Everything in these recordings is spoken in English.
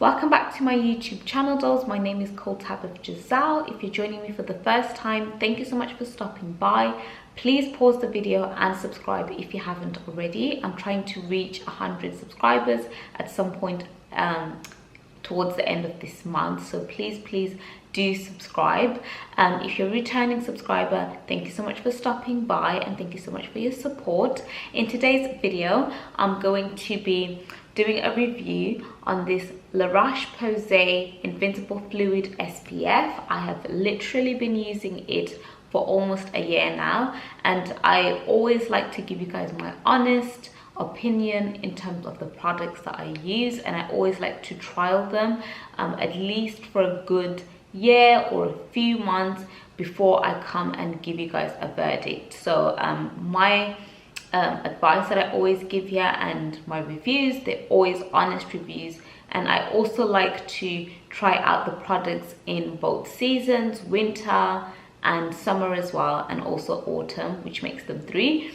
Welcome back to my YouTube channel, dolls. My name is Giselle. If you're joining me for the first time, thank you so much for stopping by. Please pause the video and subscribe if you haven't already. I'm trying to reach 100 subscribers at some point towards the end of this month, so please do subscribe. If you're a returning subscriber, thank you so much for stopping by and thank you so much for your support. In today's video, I'm going to be doing a review on this Roche Posay Invincible Fluid SPF. I have literally been using it for almost a year now, and I always like to give you guys my honest opinion in terms of the products that I use, and I always like to trial them at least for a good year or a few months before I come and give you guys a verdict. So my advice that I always give here and my reviews, they're always honest reviews, and I also like to try out the products in both seasons, winter and summer as well, and also autumn, which makes them 3.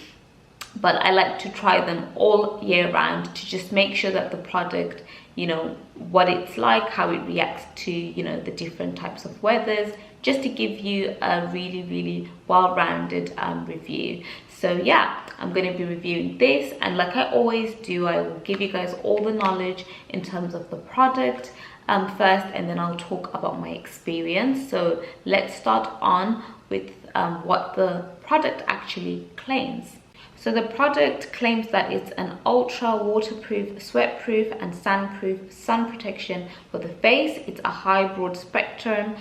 But I like to try them all year round to just make sure that the product, you know, what it's like, how it reacts to, you know, the different types of weathers, just to give you a really well-rounded review. So yeah, I'm going to be reviewing this, and like I always do, I will give you guys all the knowledge in terms of the product first, and then I'll talk about my experience. So let's start on with what the product actually claims. So the product claims that it's an ultra waterproof, sweat-proof and sand-proof sun protection for the face. It's a high broad spectrum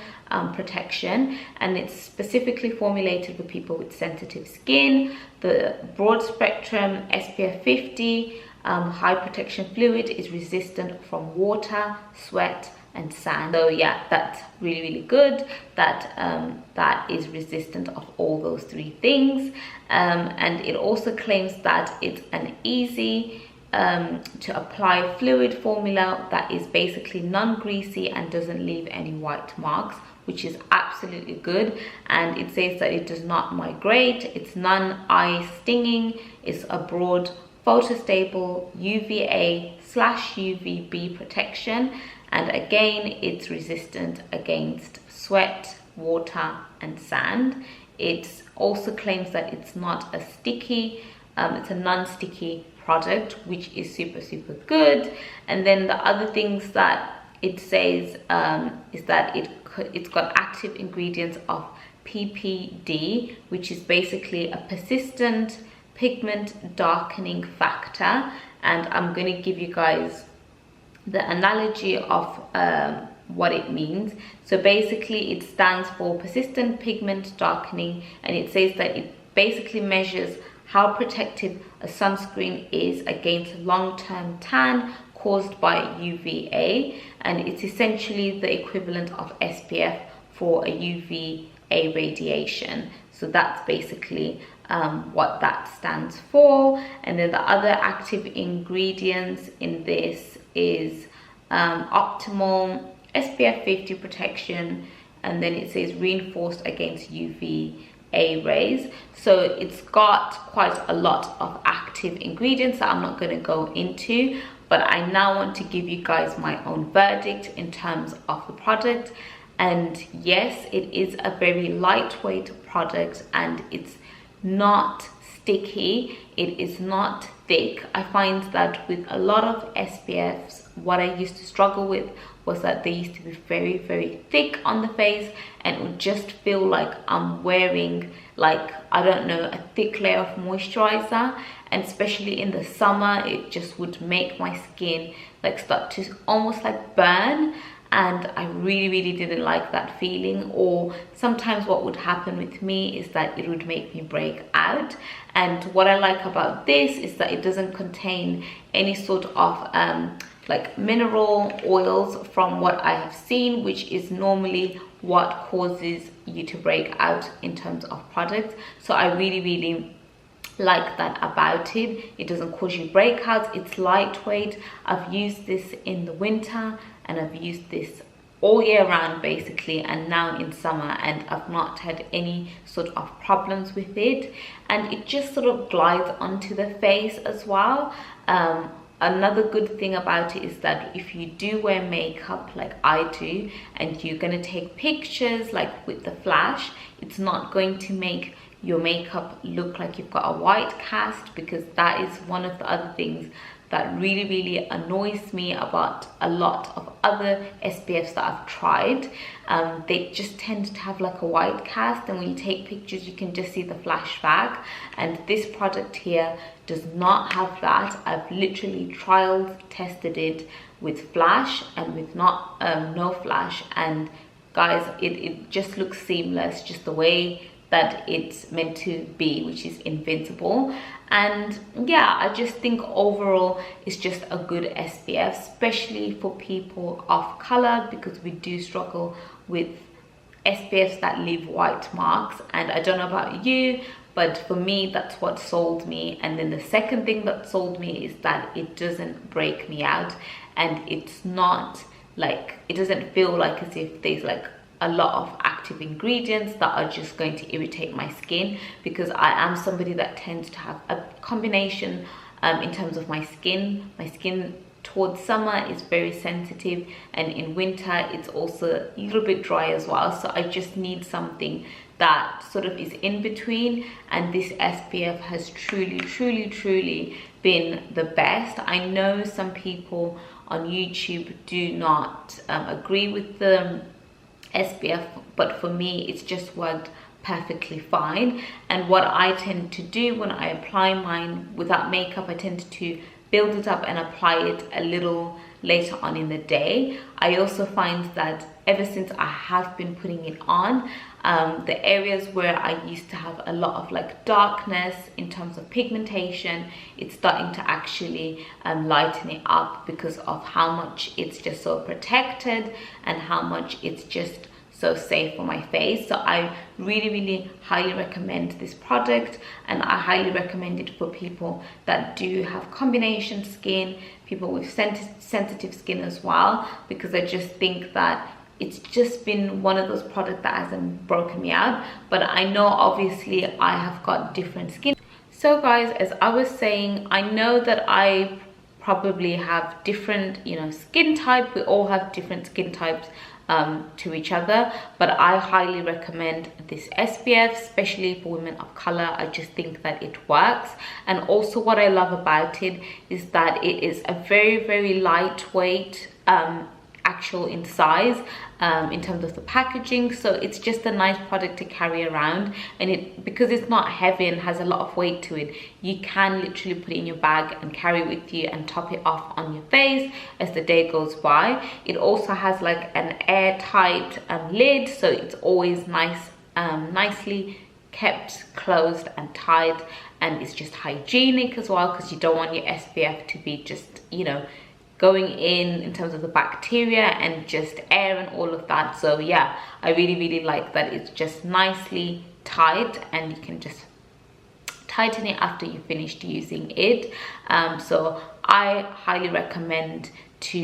protection, and it's specifically formulated for people with sensitive skin. The broad spectrum SPF 50 high protection fluid is resistant from water, sweat and sand. So yeah, that's really good that that is resistant of all those 3 things, and it also claims that it's an easy to apply fluid formula that is basically non-greasy and doesn't leave any white marks, which is absolutely good. And it says that it does not migrate, it's non-eye stinging, it's a broad photostable UVA/UVB protection, and again it's resistant against sweat, water and sand. It also claims that it's not a sticky, it's a non-sticky product, which is super good. And then the other things that it says is that it's got active ingredients of PPD, which is basically a persistent pigment darkening factor. And I'm going to give you guys the analogy of what it means. So basically it stands for persistent pigment darkening, and it says that it basically measures how protective a sunscreen is against long-term tan caused by UVA, and it's essentially the equivalent of SPF for a UVA radiation. So that's basically what that stands for. And then the other active ingredients in this is optimal SPF 50 protection, and then it says reinforced against UVA rays. So it's got quite a lot of active ingredients that I'm not going to go into, but I now want to give you guys my own verdict in terms of the product. And yes, it is a very lightweight product, and it's not sticky, it is not thick. I find that with a lot of SPFs, what I used to struggle with was that they used to be very thick on the face, and it would just feel like I'm wearing, like, I don't know, a thick layer of moisturizer. And especially in the summer, it just would make my skin like start to almost like burn, and I really didn't like that feeling. Or sometimes what would happen with me is that it would make me break out. And what I like about this is that it doesn't contain any sort of like mineral oils, from what I have seen, which is normally what causes you to break out in terms of products. So I really like that about it. It doesn't cause you breakouts, it's lightweight. I've used this in the winter, and I've used this all year round basically, and now in summer, and I've not had any sort of problems with it. And it just sort of glides onto the face as well. another good thing about it is that if you do wear makeup like I do, and you're going to take pictures like with the flash, it's not going to make your makeup look like you've got a white cast, because that is one of the other things that really annoys me about a lot of other SPFs that I've tried. They just tend to have like a white cast, and when you take pictures you can just see the flashback, and this product here does not have that. I've literally trialed tested it with flash and with not no flash, and guys, it just looks seamless, just the way that it's meant to be, which is invincible. And yeah, I just think overall it's just a good SPF, especially for people of color, because we do struggle with SPFs that leave white marks. And I don't know about you, but for me that's what sold me. And then the second thing that sold me is that it doesn't break me out, and it's not like, it doesn't feel like as if there's like a lot of active ingredients that are just going to irritate my skin, because I am somebody that tends to have a combination in terms of my skin. My skin towards summer is very sensitive, and in winter it's also a little bit dry as well, so I just need something that sort of is in between, and this SPF has truly been the best. I know some people on YouTube do not agree with the SPF, but for me it's just worked perfectly fine. And what I tend to do when I apply mine without makeup, I tend to build it up and apply it a little later on in the day. I also find that ever since I have been putting it on, the areas where I used to have a lot of like darkness in terms of pigmentation, it's starting to actually lighten it up, because of how much it's just so protected and how much it's just so safe for my face. So I really highly recommend this product, and I highly recommend it for people that do have combination skin, people with sensitive skin as well, because I just think that it's just been one of those products that hasn't broken me out. But I know obviously I have got different skin. So guys, as I was saying, I know that I probably have different, you know, skin type. We all have different skin types to each other, but I highly recommend this SPF, especially for women of color. I just think that it works. And also what I love about it is that it is a very lightweight actual in size, in terms of the packaging, so it's just a nice product to carry around. And it, because it's not heavy and has a lot of weight to it, you can literally put it in your bag and carry it with you and top it off on your face as the day goes by. It also has like an airtight lid, so it's always nice, nicely kept closed and tight, and it's just hygienic as well, because you don't want your SPF to be just, you know, going in terms of the bacteria and just air and all of that. So yeah, I really like that it's just nicely tight, and you can just tighten it after you finished using it. So I highly recommend to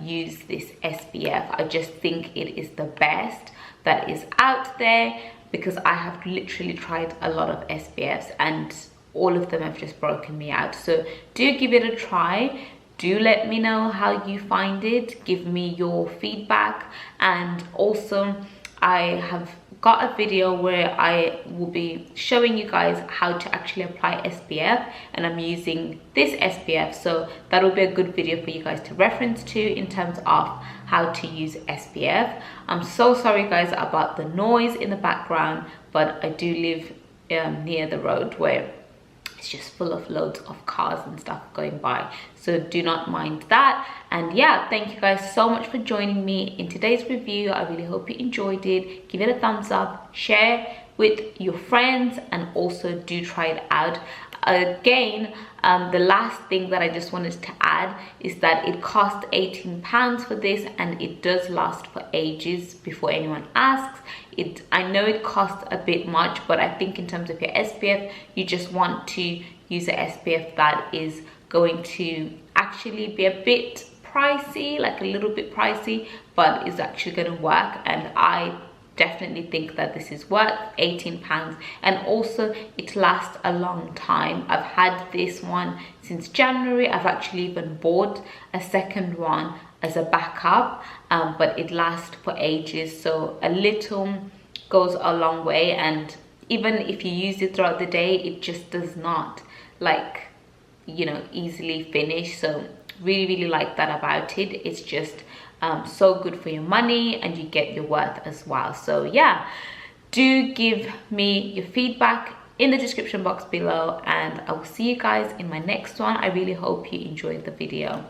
use this SPF. I just think it is the best that is out there, because I have literally tried a lot of SPFs and all of them have just broken me out. So do give it a try. Do let me know how you find it. Give me your feedback. And also I have got a video where I will be showing you guys how to actually apply SPF, and I'm using this SPF, so that'll be a good video for you guys to reference to in terms of how to use SPF. I'm so sorry guys about the noise in the background, but I do live near the road where it's just full of loads of cars and stuff going by, so do not mind that. And yeah, thank you guys so much for joining me in today's review. I really hope you enjoyed it. Give it a thumbs up, share with your friends, and also do try it out. Again, the last thing that I just wanted to add is that it cost £18 for this, and it does last for ages before anyone asks. I know it costs a bit much, but I think in terms of your SPF, you just want to use a SPF that is going to actually be a bit pricey, like a little bit pricey, but is actually going to work. And I definitely think that this is worth £18, and also it lasts a long time. I've had this one since January. I've actually even bought a second one as a backup, but it lasts for ages, so a little goes a long way. And even if you use it throughout the day, it just does not, like, you know, easily finish. So really like that about it. It's just so good for your money, and you get your worth as well. So yeah, do give me your feedback in the description box below, and I will see you guys in my next one. I really hope you enjoyed the video.